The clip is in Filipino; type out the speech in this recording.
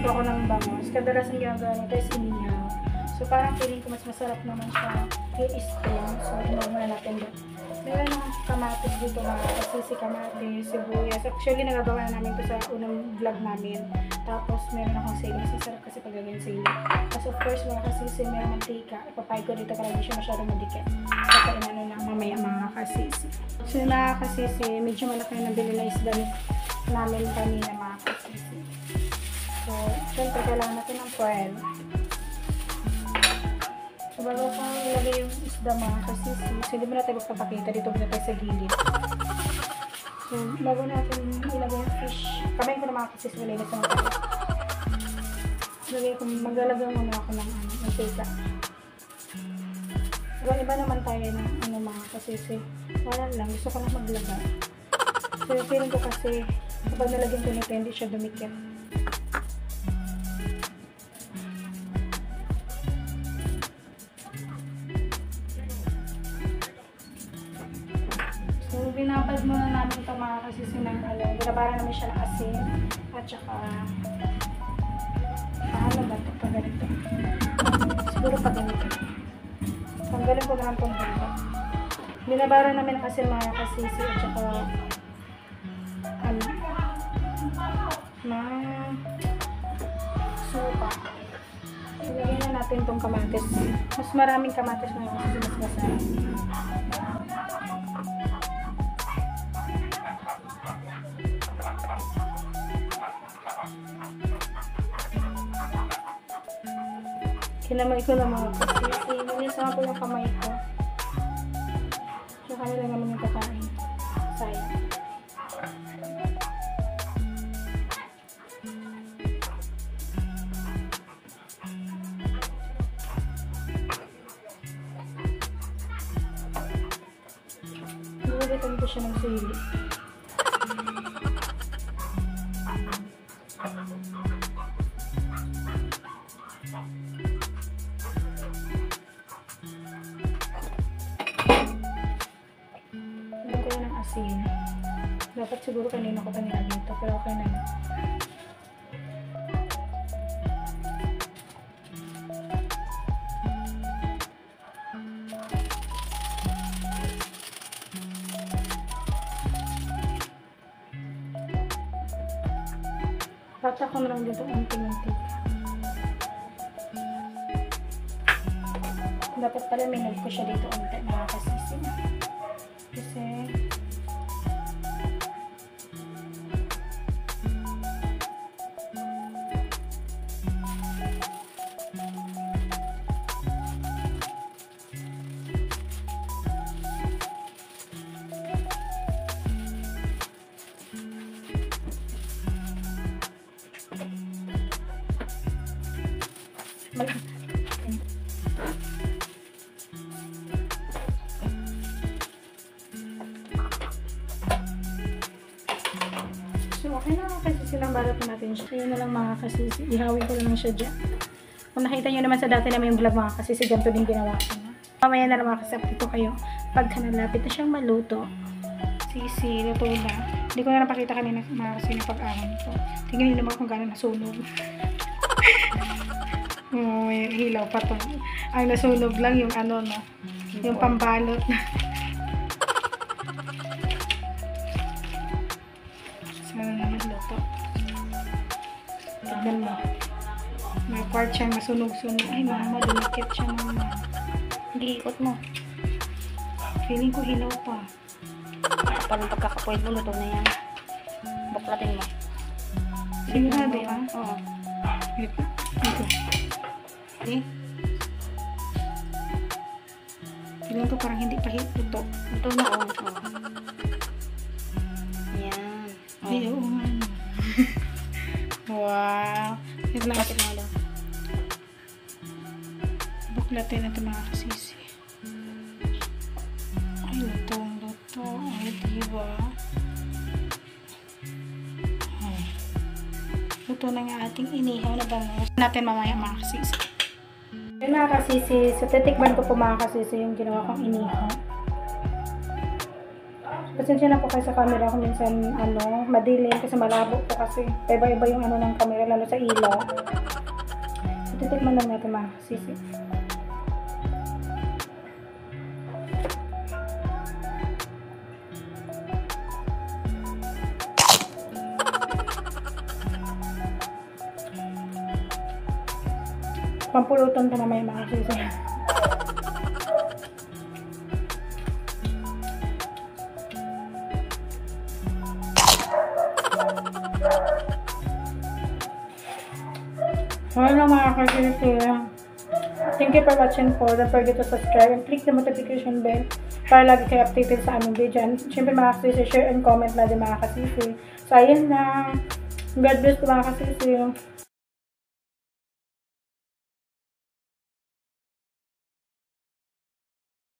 nagluto ako ng bangos. Kadalasan ginagawa nito is inihaw. So, parang feeling ko mas masarap naman siya i-steam. So, inuwi muna natin doon. Meron ng kamatis dito mga kasisi, kamatis, sibuyas. Actually, nagagawa na namin ito sa unang vlog namin. Tapos, meron akong sili. Mas masarap kasi pag gagawin sili. Tapos, of course, mga kasisi, meron mantika. Ipapay ko dito para hindi siya masyadong madikit. Kaya inano na mamaya mga kasisi. So, mga kasisi, medyo malaki na nabili na isda namin kanina mga kasisi. So, syempre, kailangan natin ng foil. So, bago ko ilagay yung isda mga kasisi, so hindi mo na tayo magpapakita, dito muna tayo sa gilid. So, bago natin ilagay yung fish, kamay ko na mga kasisi, ilagay sa mga maglalagay muna ako ng mantika. Iba naman tayo ng mga kasisi. Wala lang, gusto ko lang maglagay. So, yung feeling ko kasi, kapag nalagyan ko nito, hindi siya dumikit. So, binapad muna namin ito mga kasisi ng binabaran namin siya ng asin at saka paano ba ito pag ganito? Siguro pag ganito. Tanggalin ko naman itong buto. Binabaran namin ng asin mga kasisi at saka suka. Ilagay na natin itong kamatis. Mas maraming kamatis mga kasisi, mas masarap. Kinamay ko na mga kasisi. Nilisahan ko yung kamay ko. Saka nila naman yung kakain. Sayang. Nilagatan ko siya ng sili. Dapat siguro kanina ko pa nilagay ito, pero okay na yun. Pata ko na lang dito unti-unti. Dapat pala minag ko siya dito unti mga kasisi. Kasi so, okay na kasi silang balat natin siya. Kaya na lang mga kasisi. Ihawin ko lang siya dyan. Kung nakita nyo naman sa dati naman yung vlog mga kasisi, ganito din ginawa ko na. Mamaya na lang mga kasisi, ito kayo. Pagka nalapit na siyang maluto, sisi, luto na. Hindi ko na napakita kanina mga kasisi na pag-ahon ko. Tingnan nyo naman kung gano'n nasunog. Oh, may hilaw pa to. Ang nasunog lang yung ano, no? Yung pambalot na. Sana na nagluto. Tignan mo. May part siyang masunog-sunog. Ay, mama, dumikit siya mama. Hindi, ikot mo. Feeling ko hilaw pa. Parang pagkakapoint mo, luto na yan. Buklatin mo. Sigurado ka? Oo. Ito. Eh? Feeling ko parang hindi pa luto. Luto na, oo. Yan. Ay, oo nga. Wow. Ito na Buklatin mo lang. Buklatin na ito mga kasisi. Ay, luto. Ay, diba? Ay. Luto na nga ating inihaw na bangos. Natin mamaya mga kasisi. Ayun mga kasisi. So, titikman ko po mga kasisi yung ginawa kong inihaw. So, Pasensya na po kayo sa camera kung minsan madilim kasi malabo po kasi iba-iba yung ng camera lalo sa ilaw. So, titikman lang natin mga sisi. Pampulutan ka naman yung mga sisi. Hello mga kasisi. Thank you for watching po. Don't forget to subscribe and click the notification bell para lagi kayo updated sa aming video. And syempre mga kasisi, share and comment na din mga kasisi. So ayun na. God bless po mga kasisi.